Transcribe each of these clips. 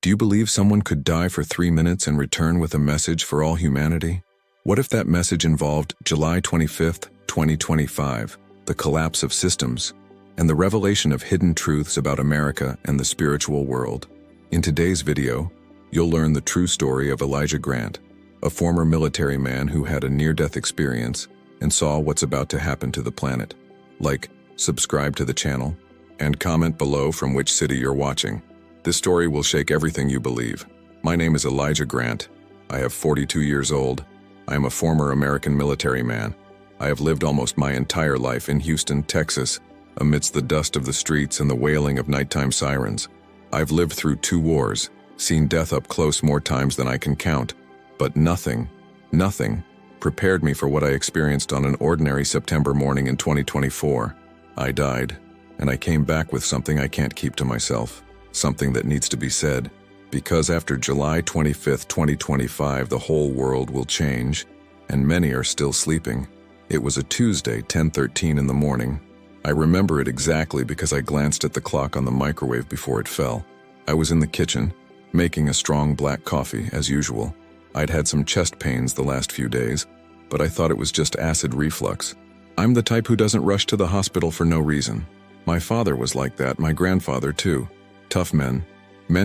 Do you believe someone could die for 3 minutes and return with a message for all humanity? What if that message involved July 25th, 2025, the collapse of systems, and the revelation of hidden truths about America and the spiritual world? In today's video, you'll learn the true story of Elijah Grant, a former military man who had a near-death experience and saw what's about to happen to the planet. Like, subscribe to the channel, and comment below from which city you're watching. This story will shake everything you believe. My name is Elijah Grant. I am 42 years old. I am a former American military man. I have lived almost my entire life in Houston, Texas, amidst the dust of the streets and the wailing of nighttime sirens. I've lived through 2 wars, seen death up close more times than I can count, but nothing prepared me for what I experienced on an ordinary September morning in 2024. I died, and I came back with something I can't keep to myself. Something that needs to be said, because after July 25th, 2025, the whole world will change, and many are still sleeping. It was a Tuesday, 10:13 in the morning. I remember it exactly because I glanced at the clock on the microwave before it fell. I was in the kitchen, making a strong black coffee, as usual. I'd had some chest pains the last few days, but I thought it was just acid reflux. I'm the type who doesn't rush to the hospital for no reason. My father was like that, my grandfather too. Tough men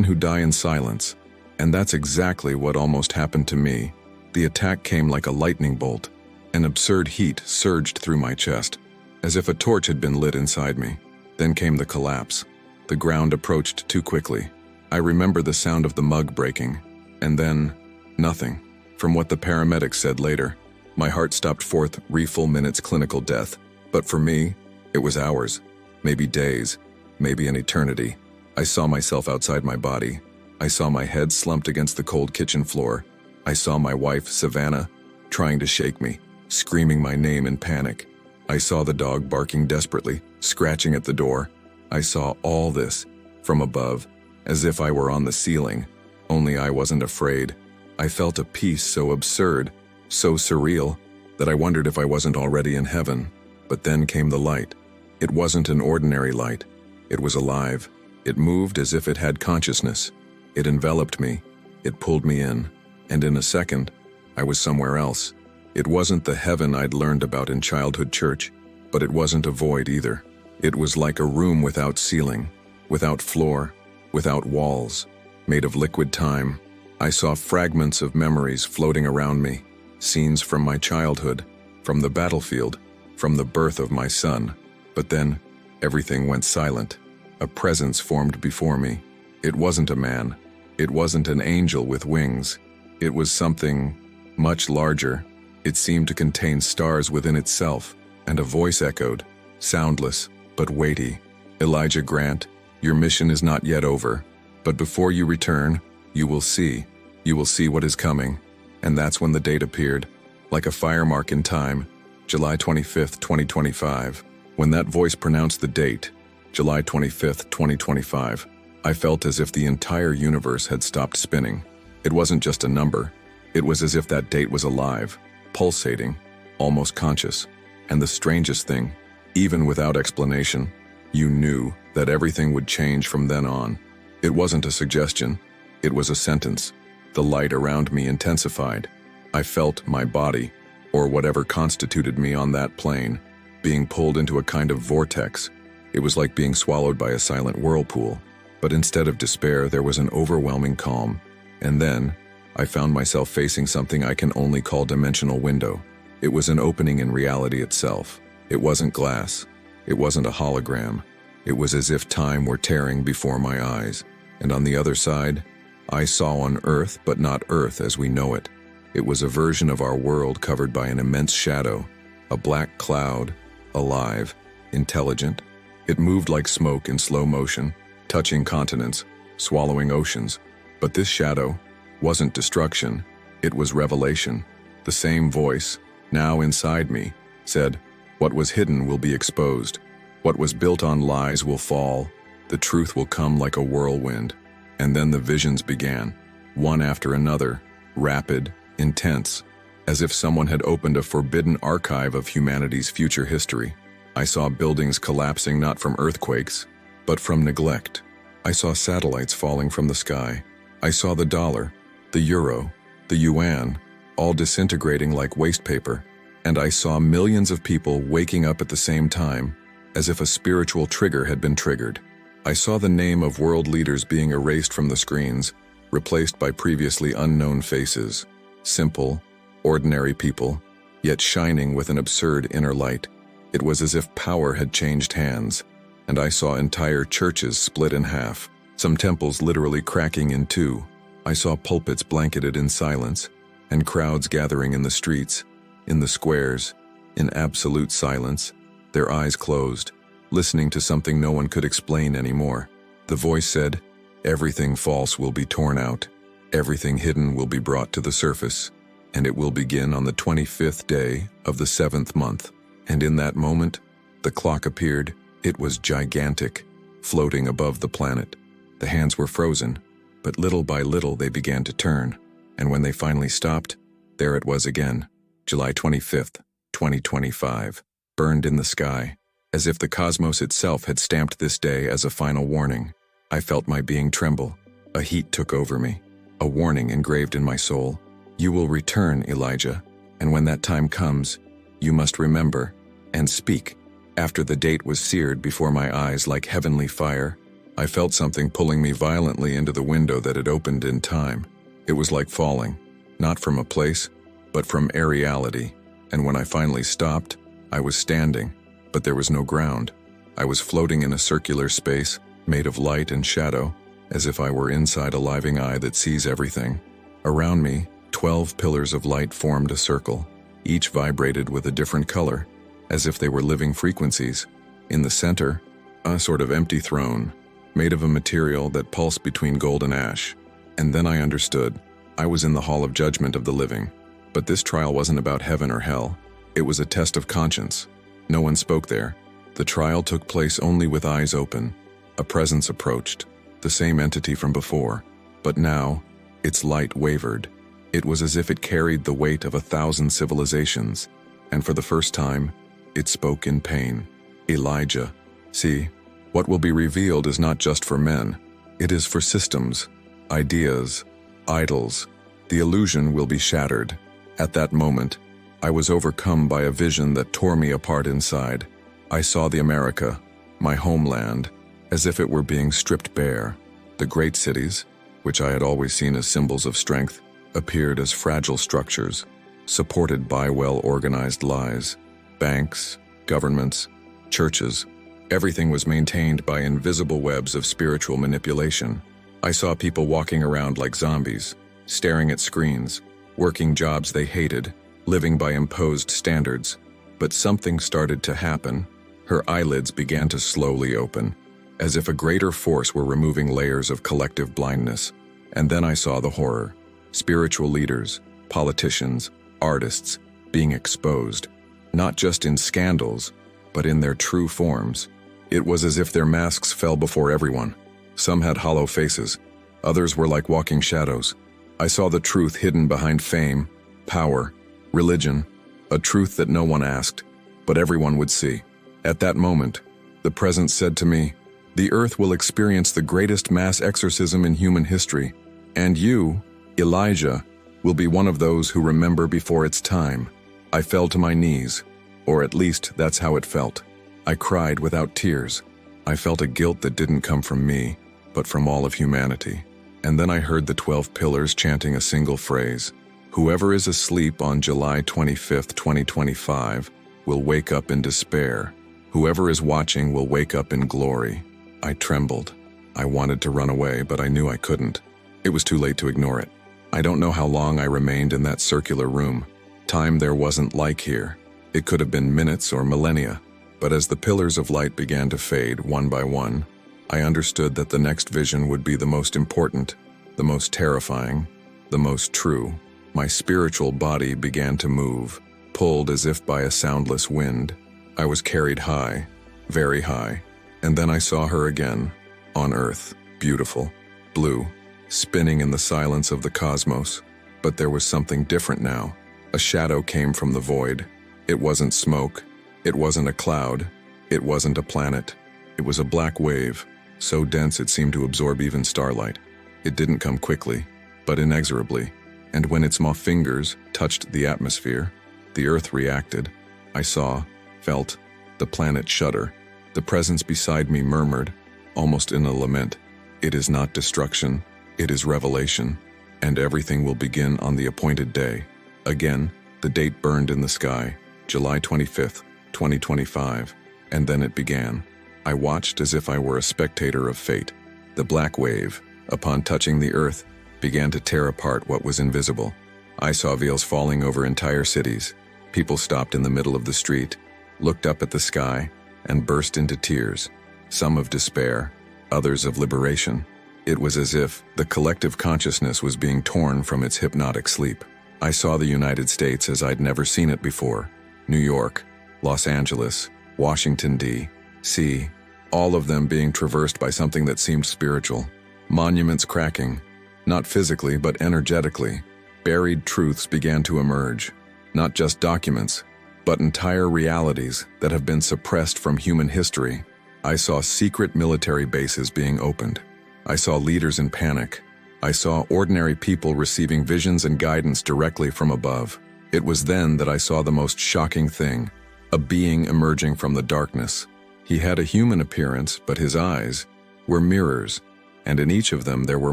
who die in silence. And that's exactly what almost happened to me. The attack came like a lightning bolt. An absurd heat surged through my chest, as if a torch had been lit inside me. Then came the collapse. The ground approached too quickly. I remember the sound of the mug breaking, and then nothing. From what the paramedics said later, my heart stopped forth full minutes clinical death. But for me, it was hours, maybe days, maybe an eternity. I saw myself outside my body. I saw my head slumped against the cold kitchen floor. I saw my wife, Savannah, trying to shake me, screaming my name in panic. I saw the dog barking desperately, scratching at the door. I saw all this from above, as if I were on the ceiling, only I wasn't afraid. I felt a peace so absurd, so surreal, that I wondered if I wasn't already in heaven. But then came the light. It wasn't an ordinary light. It was alive. It moved as if it had consciousness. It enveloped me. It pulled me in. And in a second, I was somewhere else. It wasn't the heaven I'd learned about in childhood church, but it wasn't a void either. It was like a room without ceiling, without floor, without walls, made of liquid time. I saw fragments of memories floating around me, scenes from my childhood, from the battlefield, from the birth of my son. But then, everything went silent. A presence formed before me. It wasn't a man. It wasn't an angel with wings. It was something much larger. It seemed to contain stars within itself, and a voice echoed, soundless but weighty. Elijah Grant, your mission is not yet over, but before you return, you will see what is coming. And that's when the date appeared, like a fire mark in time, July 25th, 2025. When that voice pronounced the date, July 25th, 2025, I felt as if the entire universe had stopped spinning. It wasn't just a number. It was as if that date was alive, pulsating, almost conscious. And the strangest thing, even without explanation, you knew that everything would change from then on. It wasn't a suggestion. It was a sentence. The light around me intensified. I felt my body, or whatever constituted me on that plane, being pulled into a kind of vortex. It was like being swallowed by a silent whirlpool, but instead of despair, there was an overwhelming calm. And then, I found myself facing something I can only call dimensional window. It was an opening in reality itself. It wasn't glass. It wasn't a hologram. It was as if time were tearing before my eyes. And on the other side, I saw on Earth, but not Earth as we know it. It was a version of our world covered by an immense shadow, a black cloud, alive, intelligent. It moved like smoke in slow motion, touching continents, swallowing oceans. But this shadow wasn't destruction, it was revelation. The same voice, now inside me, said, "What was hidden will be exposed. What was built on lies will fall. The truth will come like a whirlwind." And then the visions began, one after another, rapid, intense, as if someone had opened a forbidden archive of humanity's future history. I saw buildings collapsing not from earthquakes, but from neglect. I saw satellites falling from the sky, I saw the dollar, the euro, the yuan, all disintegrating like waste paper, and I saw millions of people waking up at the same time, as if a spiritual trigger had been triggered. I saw the name of world leaders being erased from the screens, replaced by previously unknown faces. Simple, ordinary people, yet shining with an absurd inner light. It was as if power had changed hands, and I saw entire churches split in half, some temples literally cracking in two. I saw pulpits blanketed in silence, and crowds gathering in the streets, in the squares, in absolute silence, their eyes closed, listening to something no one could explain anymore. The voice said, "Everything false will be torn out. Everything hidden will be brought to the surface, and it will begin on the 25th day of the 7th month." And in that moment, the clock appeared. It was gigantic, floating above the planet. The hands were frozen, but little by little they began to turn, and when they finally stopped, there it was again, July 25th, 2025, burned in the sky, as if the cosmos itself had stamped this day as a final warning. I felt my being tremble. A heat took over me, a warning engraved in my soul. You will return, Elijah, and when that time comes, you must remember and speak. After the date was seared before my eyes like heavenly fire, I felt something pulling me violently into the window that had opened in time. It was like falling, not from a place, but from aeriality. And when I finally stopped, I was standing, but there was no ground. I was floating in a circular space, made of light and shadow, as if I were inside a living eye that sees everything. Around me, 12 pillars of light formed a circle. Each vibrated with a different color, as if they were living frequencies. In the center, a sort of empty throne, made of a material that pulsed between gold and ash. And then I understood. I was in the hall of judgment of the living. But this trial wasn't about heaven or hell. It was a test of conscience. No one spoke there. The trial took place only with eyes open. A presence approached, the same entity from before. But now, its light wavered. It was as if it carried the weight of 1,000 civilizations. And for the first time, it spoke in pain. Elijah, see, what will be revealed is not just for men. It is for systems, ideas, idols. The illusion will be shattered. At that moment, I was overcome by a vision that tore me apart inside. I saw the America, my homeland, as if it were being stripped bare. The great cities, which I had always seen as symbols of strength, appeared as fragile structures, supported by well-organized lies. Banks, governments, churches, everything was maintained by invisible webs of spiritual manipulation. I saw people walking around like zombies, staring at screens, working jobs they hated, living by imposed standards. But something started to happen. Her eyelids began to slowly open, as if a greater force were removing layers of collective blindness. And then I saw the horror. Spiritual leaders, politicians, artists, being exposed, not just in scandals, but in their true forms. It was as if their masks fell before everyone. Some had hollow faces, others were like walking shadows. I saw the truth hidden behind fame, power, religion, a truth that no one asked, but everyone would see. At that moment, the presence said to me, "The earth will experience the greatest mass exorcism in human history, and you, Elijah, will be one of those who remember before its time." I fell to my knees, or at least that's how it felt. I cried without tears. I felt a guilt that didn't come from me, but from all of humanity. And then I heard the 12 pillars chanting a single phrase. Whoever is asleep on July 25th, 2025, will wake up in despair. Whoever is watching will wake up in glory. I trembled. I wanted to run away, but I knew I couldn't. It was too late to ignore it. I don't know how long I remained in that circular room. Time there wasn't like here. It could have been minutes or millennia. But as the pillars of light began to fade one by one, I understood that the next vision would be the most important, the most terrifying, the most true. My spiritual body began to move, pulled as if by a soundless wind. I was carried high, very high, and then I saw her again, on Earth, beautiful, blue, spinning in the silence of the cosmos. But there was something different now. A shadow came from the void. It wasn't smoke. It wasn't a cloud. It wasn't a planet. It was a black wave, so dense it seemed to absorb even starlight. It didn't come quickly, but inexorably, and when its small fingers touched the atmosphere, the earth reacted. I saw, felt, the planet shudder. The presence beside me murmured, almost in a lament, "It is not destruction, it is revelation, and everything will begin on the appointed day." Again, the date burned in the sky, July 25th, 2025, and then it began. I watched as if I were a spectator of fate. The black wave, upon touching the earth, began to tear apart what was invisible. I saw veils falling over entire cities. People stopped in the middle of the street, looked up at the sky, and burst into tears, some of despair, others of liberation. It was as if the collective consciousness was being torn from its hypnotic sleep. I saw the United States as I'd never seen it before. New York, Los Angeles, Washington, D.C., all of them being traversed by something that seemed spiritual. Monuments cracking, not physically but energetically. Buried truths began to emerge, not just documents, but entire realities that have been suppressed from human history. I saw secret military bases being opened. I saw leaders in panic. I saw ordinary people receiving visions and guidance directly from above. It was then that I saw the most shocking thing, a being emerging from the darkness. He had a human appearance, but his eyes were mirrors, and in each of them there were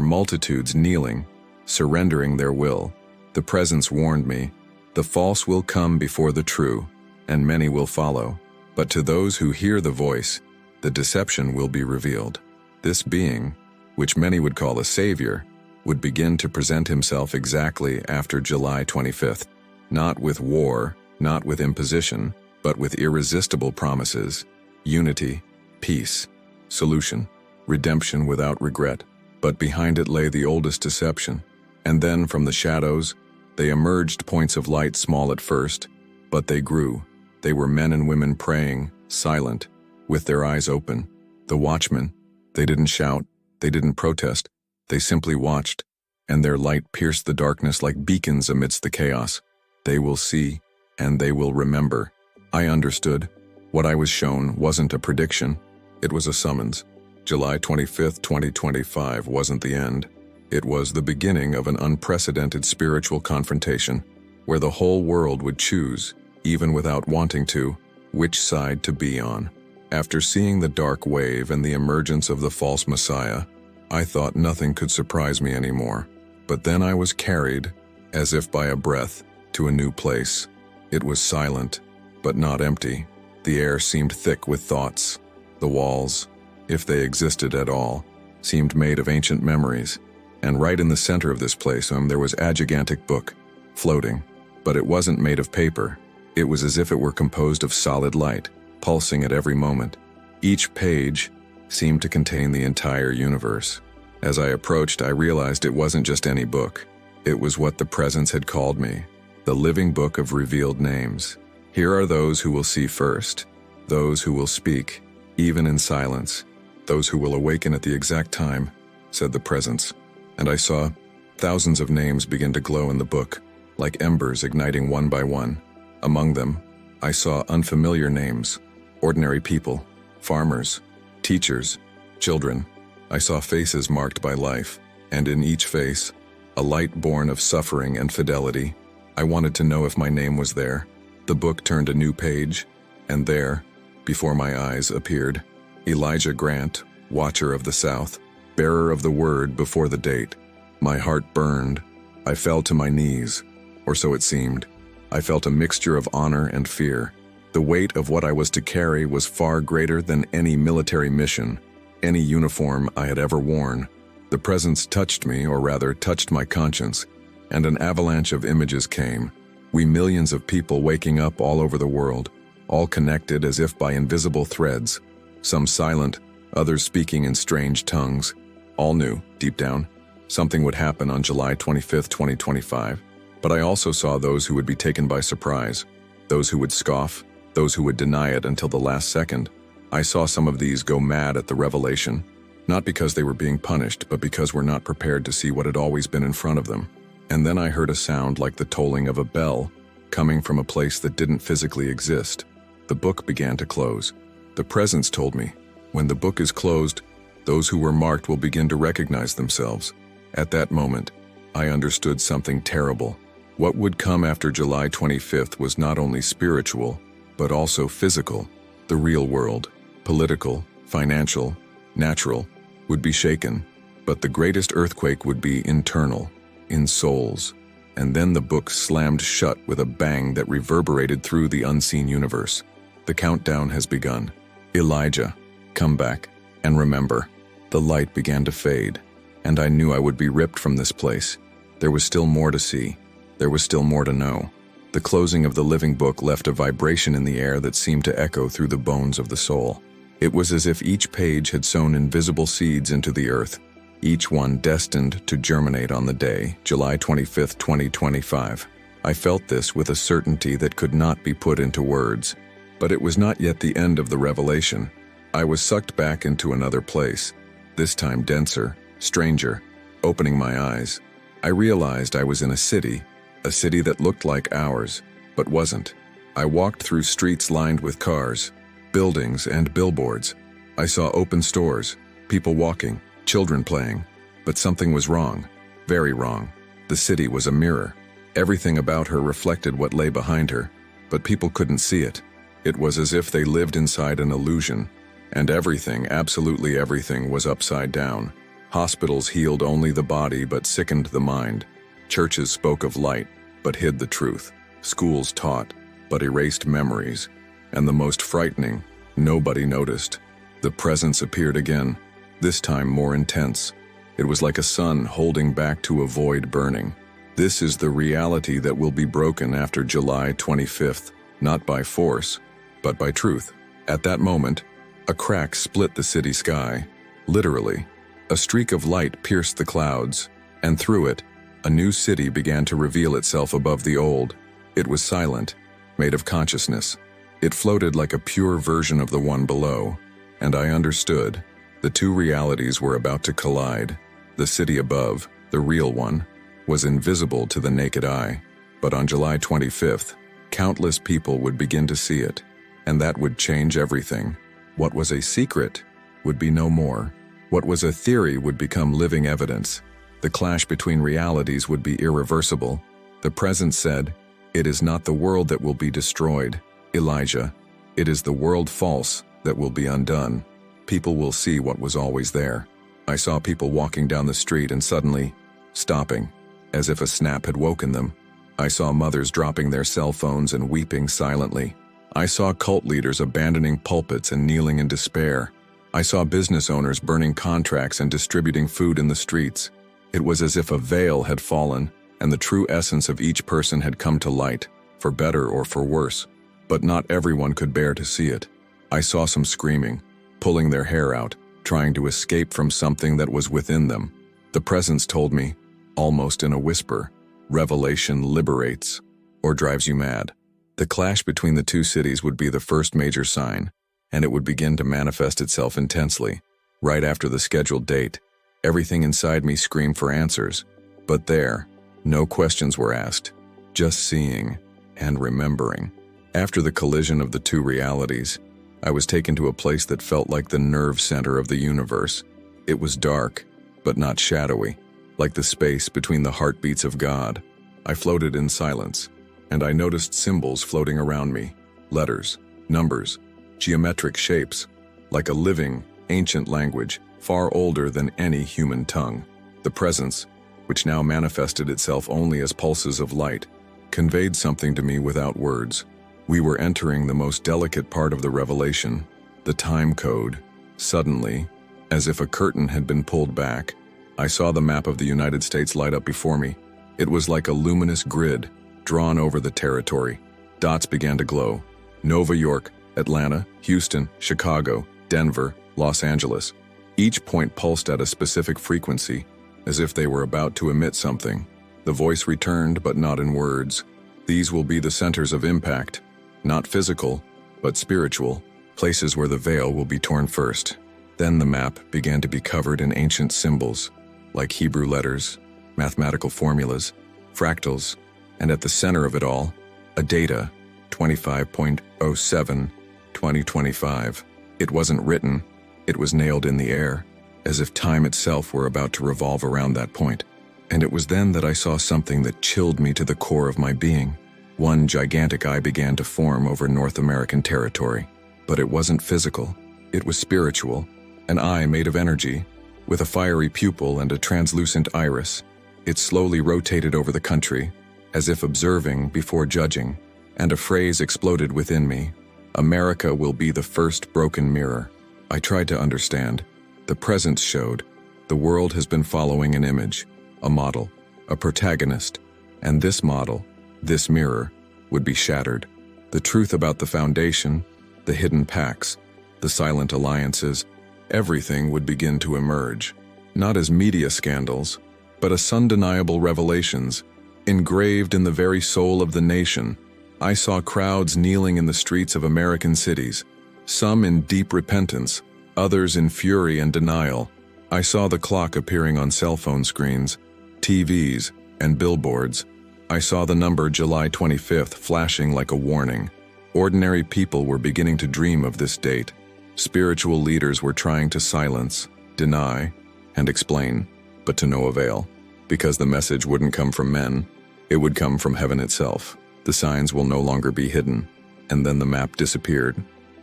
multitudes kneeling, surrendering their will. The presence warned me, "The false will come before the true, and many will follow. But to those who hear the voice, the deception will be revealed." This being, which many would call a savior, would begin to present himself exactly after July 25th, not with war, not with imposition, but with irresistible promises, unity, peace, solution, redemption without regret. But behind it lay the oldest deception. And then from the shadows, they emerged points of light, small at first, but they grew. They were men and women praying, silent, with their eyes open. The watchmen, they didn't shout, they didn't protest, they simply watched, and their light pierced the darkness like beacons amidst the chaos. They will see, and they will remember. I understood. What I was shown wasn't a prediction, it was a summons. July 25th, 2025 wasn't the end. It was the beginning of an unprecedented spiritual confrontation, where the whole world would choose, even without wanting to, which side to be on. After seeing the dark wave and the emergence of the false Messiah, I thought nothing could surprise me anymore. But then I was carried, as if by a breath, to a new place. It was silent, but not empty. The air seemed thick with thoughts. The walls, if they existed at all, seemed made of ancient memories. And right in the center of this place there was a gigantic book, floating. But it wasn't made of paper. It was as if it were composed of solid light, pulsing at every moment. Each page seemed to contain the entire universe. As I approached, I realized it wasn't just any book. It was what the presence had called me, the living book of revealed names. Here are those who will see first, those who will speak, even in silence, those who will awaken at the exact time, said the presence. And I saw thousands of names begin to glow in the book, like embers igniting one by one. Among them, I saw unfamiliar names, ordinary people, farmers, teachers, children. I saw faces marked by life, and in each face, a light born of suffering and fidelity. I wanted to know if my name was there. The book turned a new page, and there, before my eyes, appeared Elijah Grant, Watcher of the South, bearer of the word before the date. My heart burned. I fell to my knees, or so it seemed. I felt a mixture of honor and fear. The weight of what I was to carry was far greater than any military mission, any uniform I had ever worn. The presence touched me, or rather touched my conscience, and an avalanche of images came. We millions of people waking up all over the world, all connected as if by invisible threads, some silent, others speaking in strange tongues. All knew, deep down, something would happen on July 25th, 2025. But I also saw those who would be taken by surprise, those who would scoff, those who would deny it until the last second. I saw some of these go mad at the revelation, not because they were being punished, but because we're not prepared to see what had always been in front of them. And then I heard a sound like the tolling of a bell, coming from a place that didn't physically exist. The book began to close. The presence told me, when the book is closed, those who were marked will begin to recognize themselves. At that moment, I understood something terrible. What would come after July 25th was not only spiritual, but also physical. The real world, political, financial, natural, would be shaken, but the greatest earthquake would be internal, in souls. And then the book slammed shut with a bang that reverberated through the unseen universe. The countdown has begun. Elijah, come back, and remember. The light began to fade, and I knew I would be ripped from this place. There was still more to see. There was still more to know. The closing of the living book left a vibration in the air that seemed to echo through the bones of the soul. It was as if each page had sown invisible seeds into the earth, each one destined to germinate on the day, July 25th, 2025. I felt this with a certainty that could not be put into words. But it was not yet the end of the revelation. I was sucked back into another place, this time denser, stranger. Opening my eyes, I realized I was in a city that looked like ours, but wasn't. I walked through streets lined with cars, buildings, and billboards. I saw open stores, people walking, children playing. But something was wrong, very wrong. The city was a mirror. Everything about her reflected what lay behind her, but people couldn't see it. It was as if they lived inside an illusion, and everything, absolutely everything, was upside down. Hospitals healed only the body but sickened the mind. Churches spoke of light, but hid the truth. Schools taught, but erased memories. And the most frightening, nobody noticed. The presence appeared again, this time more intense. It was like a sun holding back to avoid burning. This is the reality that will be broken after July 25th, not by force, but by truth. At that moment, a crack split the city sky, literally. A streak of light pierced the clouds, and through it, a new city began to reveal itself above the old. It was silent, made of consciousness. It floated like a pure version of the one below, and I understood. The two realities were about to collide. The city above, the real one, was invisible to the naked eye. But on July 25th, countless people would begin to see it, and that would change everything. What was a secret would be no more. What was a theory would become living evidence. The clash between realities would be irreversible. The present said, "It is not the world that will be destroyed, Elijah. It is the world false that will be undone." People will see what was always there. I saw people walking down the street and suddenly stopping, as if a snap had woken them. I saw mothers dropping their cell phones and weeping silently. I saw cult leaders abandoning pulpits and kneeling in despair. I saw business owners burning contracts and distributing food in the streets. It was as if a veil had fallen, and the true essence of each person had come to light, for better or for worse. But not everyone could bear to see it. I saw some screaming, pulling their hair out, trying to escape from something that was within them. The presence told me, almost in a whisper, revelation liberates, or drives you mad. The clash between the two cities would be the first major sign, and it would begin to manifest itself intensely. Right after the scheduled date, everything inside me screamed for answers. But there, no questions were asked, just seeing and remembering. After the collision of the two realities, I was taken to a place that felt like the nerve center of the universe. It was dark, but not shadowy, like the space between the heartbeats of God. I floated in silence, and I noticed symbols floating around me, letters, numbers, geometric shapes, like a living, ancient language, far older than any human tongue. The presence, which now manifested itself only as pulses of light, conveyed something to me without words. We were entering the most delicate part of the revelation, the time code. Suddenly, as if a curtain had been pulled back, I saw the map of the United States light up before me. It was like a luminous grid drawn over the territory. Dots began to glow. Nova York, Atlanta, Houston, Chicago, Denver, Los Angeles. Each point pulsed at a specific frequency, as if they were about to emit something. The voice returned, but not in words. These will be the centers of impact, not physical, but spiritual, places where the veil will be torn first. Then the map began to be covered in ancient symbols, like Hebrew letters, mathematical formulas, fractals, and at the center of it all, a data, 25.07, 2025. It wasn't written, it was nailed in the air, as if time itself were about to revolve around that point. And it was then that I saw something that chilled me to the core of my being. One gigantic eye began to form over North American territory. But it wasn't physical. It was spiritual. An eye made of energy, with a fiery pupil and a translucent iris. It slowly rotated over the country, as if observing before judging, and a phrase exploded within me: "America will be the first broken mirror." I tried to understand. The presence showed. The world has been following an image, a model, a protagonist, and this model, this mirror, would be shattered. The truth about the foundation, the hidden pacts, the silent alliances, everything would begin to emerge, not as media scandals, but as undeniable revelations, engraved in the very soul of the nation. I saw crowds kneeling in the streets of American cities, some in deep repentance, others in fury and denial. I saw the clock appearing on cell phone screens, TVs, and billboards. I saw the number July 25th flashing like a warning. Ordinary people were beginning to dream of this date. Spiritual leaders were trying to silence, deny, and explain, but to no avail. Because the message wouldn't come from men, it would come from heaven itself. The signs will no longer be hidden. And then the map disappeared,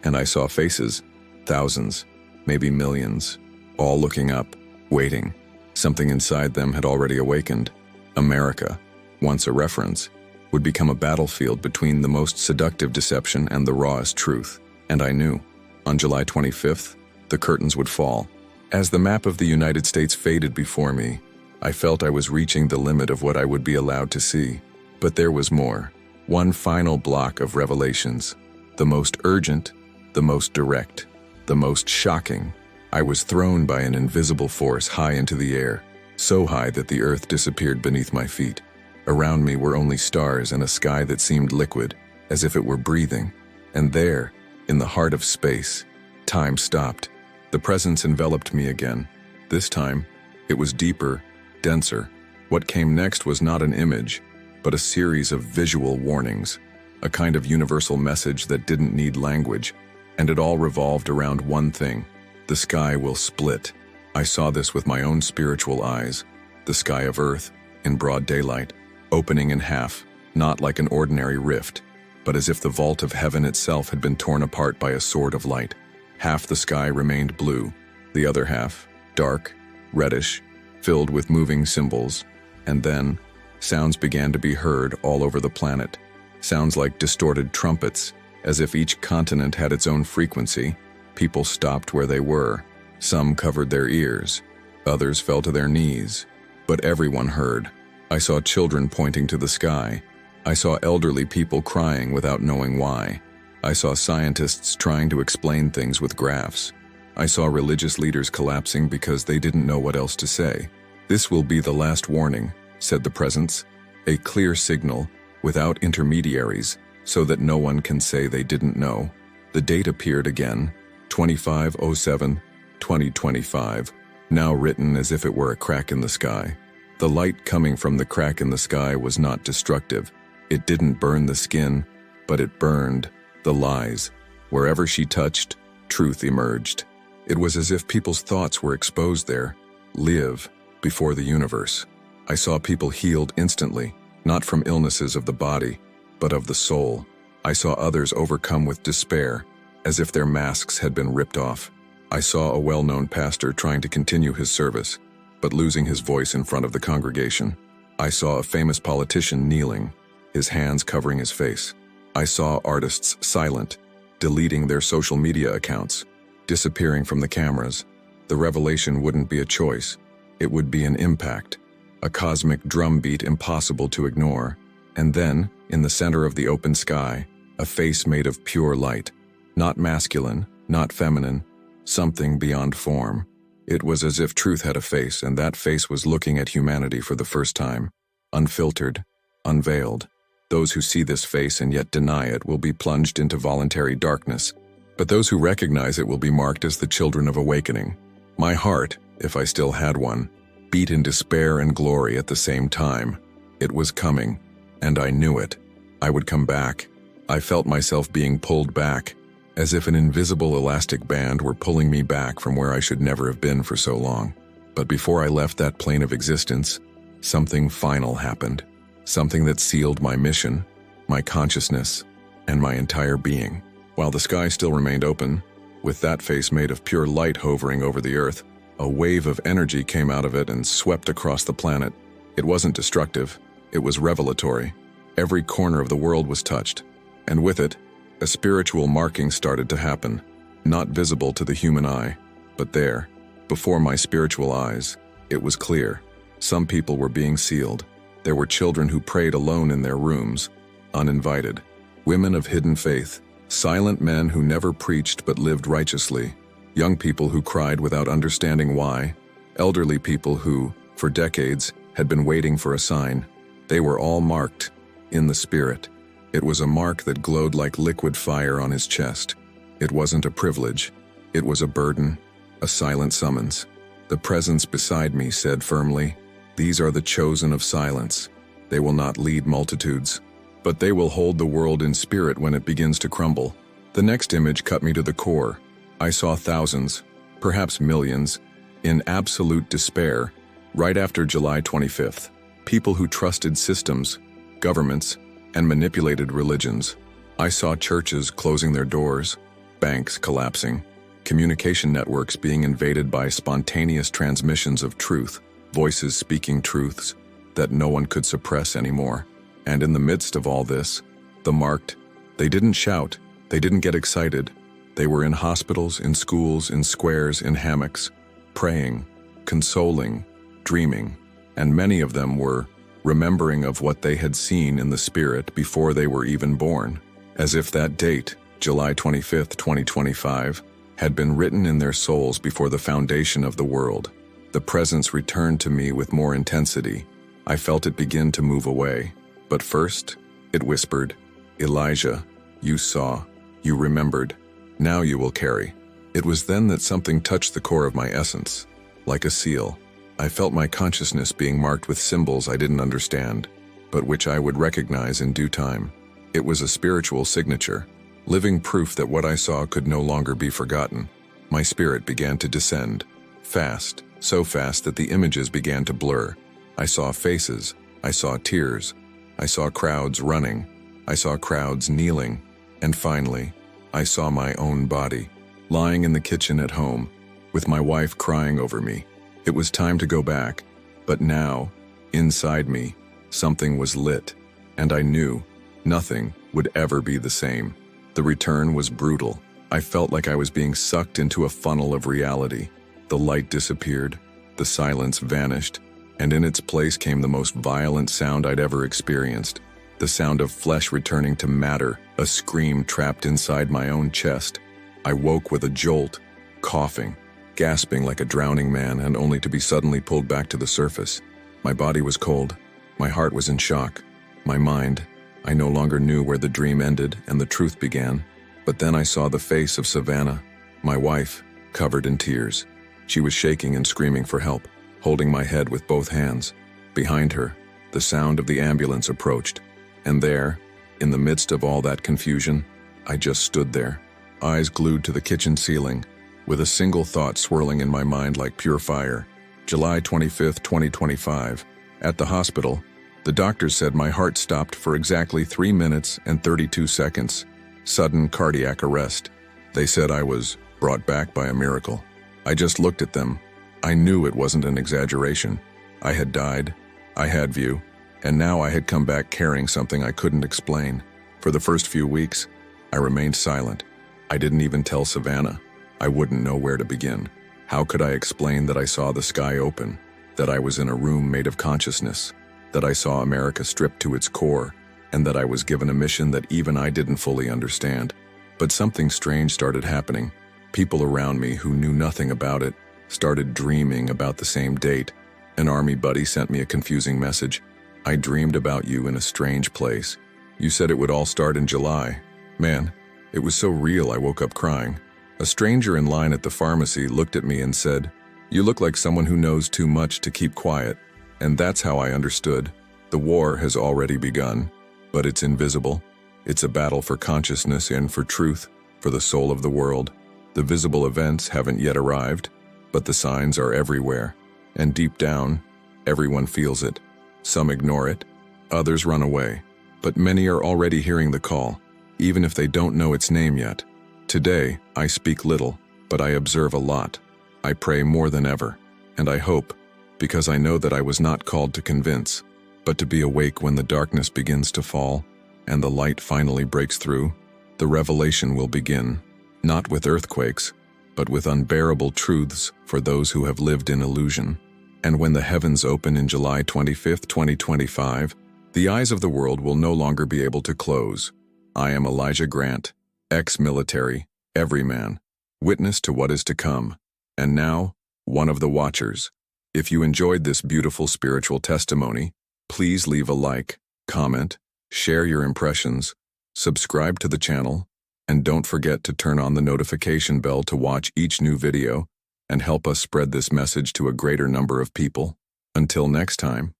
and I saw faces, thousands, maybe millions, all looking up, waiting. Something inside them had already awakened. America, once a reference, would become a battlefield between the most seductive deception and the rawest truth. And I knew. On July 25th, the curtains would fall. As the map of the United States faded before me, I felt I was reaching the limit of what I would be allowed to see. But there was more. One final block of revelations. The most urgent, the most direct, the most shocking. I was thrown by an invisible force high into the air, so high that the earth disappeared beneath my feet. Around me were only stars and a sky that seemed liquid, as if it were breathing. And there, in the heart of space, time stopped. The presence enveloped me again. This time, it was deeper, denser. What came next was not an image, but a series of visual warnings, a kind of universal message that didn't need language, and it all revolved around one thing: the sky will split. I saw this with my own spiritual eyes, the sky of Earth, in broad daylight, opening in half, not like an ordinary rift, but as if the vault of heaven itself had been torn apart by a sword of light. Half the sky remained blue, the other half, dark, reddish, filled with moving symbols, and then, sounds began to be heard all over the planet. Sounds like distorted trumpets, as if each continent had its own frequency. People stopped where they were. Some covered their ears. Others fell to their knees. But everyone heard. I saw children pointing to the sky. I saw elderly people crying without knowing why. I saw scientists trying to explain things with graphs. I saw religious leaders collapsing because they didn't know what else to say. "This will be the last warning," said the presence. "A clear signal, without intermediaries, so that no one can say they didn't know." The date appeared again, 25/07/2025, now written as if it were a crack in the sky. The light coming from the crack in the sky was not destructive. It didn't burn the skin, but it burned the lies. Wherever she touched, truth emerged. It was as if people's thoughts were exposed there, live, before the universe. I saw people healed instantly, not from illnesses of the body, but of the soul. I saw others overcome with despair, as if their masks had been ripped off. I saw a well-known pastor trying to continue his service, but losing his voice in front of the congregation. I saw a famous politician kneeling, his hands covering his face. I saw artists silent, deleting their social media accounts, disappearing from the cameras. The revelation wouldn't be a choice. It would be an impact, a cosmic drumbeat impossible to ignore. And then, in the center of the open sky, a face made of pure light. Not masculine, not feminine, something beyond form. It was as if truth had a face, and that face was looking at humanity for the first time, unfiltered, unveiled. Those who see this face and yet deny it will be plunged into voluntary darkness, but those who recognize it will be marked as the children of awakening. My heart, if I still had one, beat in despair and glory at the same time. It was coming, and I knew it. I would come back. I felt myself being pulled back, as if an invisible elastic band were pulling me back from where I should never have been for so long. But before I left that plane of existence, something final happened. Something that sealed my mission, my consciousness, and my entire being. While the sky still remained open, with that face made of pure light hovering over the earth, a wave of energy came out of it and swept across the planet. It wasn't destructive, it was revelatory. Every corner of the world was touched, and with it, a spiritual marking started to happen, not visible to the human eye, but there, before my spiritual eyes, it was clear. Some people were being sealed. There were children who prayed alone in their rooms, uninvited. Women of hidden faith, silent men who never preached but lived righteously, young people who cried without understanding why, elderly people who, for decades, had been waiting for a sign. They were all marked, in the spirit. It was a mark that glowed like liquid fire on his chest. It wasn't a privilege. It was a burden, a silent summons. The presence beside me said firmly, "These are the chosen of silence. They will not lead multitudes, but they will hold the world in spirit when it begins to crumble." The next image cut me to the core. I saw thousands, perhaps millions, in absolute despair, right after July 25th. People who trusted systems, governments, and manipulated religions. I saw churches closing their doors, banks collapsing, communication networks being invaded by spontaneous transmissions of truth, voices speaking truths that no one could suppress anymore. And in the midst of all this, the marked, they didn't shout, they didn't get excited. They were in hospitals, in schools, in squares, in hammocks, praying, consoling, dreaming, and many of them were remembering of what they had seen in the spirit before they were even born, as if that date, July 25th, 2025, had been written in their souls before the foundation of the world. The presence returned to me with more intensity. I felt it begin to move away. But first, it whispered, "Elijah, you saw, you remembered, now you will carry." It was then that something touched the core of my essence. Like a seal, I felt my consciousness being marked with symbols I didn't understand, but which I would recognize in due time. It was a spiritual signature, living proof that what I saw could no longer be forgotten. My spirit began to descend, fast, so fast that the images began to blur. I saw faces, I saw tears, I saw crowds running, I saw crowds kneeling, and finally, I saw my own body, lying in the kitchen at home, with my wife crying over me. It was time to go back, but now, inside me, something was lit, and I knew nothing would ever be the same. The return was brutal. I felt like I was being sucked into a funnel of reality. The light disappeared, the silence vanished, and in its place came the most violent sound I'd ever experienced. The sound of flesh returning to matter, a scream trapped inside my own chest. I woke with a jolt, coughing, gasping like a drowning man, and only to be suddenly pulled back to the surface. My body was cold. My heart was in shock. My mind, I no longer knew where the dream ended and the truth began. But then I saw the face of Savannah, my wife, covered in tears. She was shaking and screaming for help, holding my head with both hands. Behind her, the sound of the ambulance approached. And there, in the midst of all that confusion, I just stood there, eyes glued to the kitchen ceiling, with a single thought swirling in my mind like pure fire. July 25th, 2025. At the hospital, the doctors said my heart stopped for exactly 3 minutes and 32 seconds. Sudden cardiac arrest. They said I was brought back by a miracle. I just looked at them. I knew it wasn't an exaggeration. I had died, I had view, and now I had come back carrying something I couldn't explain. For the first few weeks, I remained silent. I didn't even tell Savannah. I wouldn't know where to begin. How could I explain that I saw the sky open, that I was in a room made of consciousness, that I saw America stripped to its core, and that I was given a mission that even I didn't fully understand? But something strange started happening. People around me who knew nothing about it started dreaming about the same date. An army buddy sent me a confusing message. "I dreamed about you in a strange place. You said it would all start in July." Man, it was so real I woke up crying. A stranger in line at the pharmacy looked at me and said, "You look like someone who knows too much to keep quiet." And that's how I understood. The war has already begun, but it's invisible. It's a battle for consciousness and for truth, for the soul of the world. The visible events haven't yet arrived, but the signs are everywhere. And deep down, everyone feels it. Some ignore it, others run away. But many are already hearing the call, even if they don't know its name yet. Today, I speak little, but I observe a lot. I pray more than ever, and I hope, because I know that I was not called to convince, but to be awake when the darkness begins to fall, and the light finally breaks through. The revelation will begin, not with earthquakes, but with unbearable truths for those who have lived in illusion. And when the heavens open in July 25, 2025, the eyes of the world will no longer be able to close. I am Elijah Grant, ex-military, everyman, witness to what is to come, and now, one of the watchers. If you enjoyed this beautiful spiritual testimony, please leave a like, comment, share your impressions, subscribe to the channel, and don't forget to turn on the notification bell to watch each new video and help us spread this message to a greater number of people. Until next time.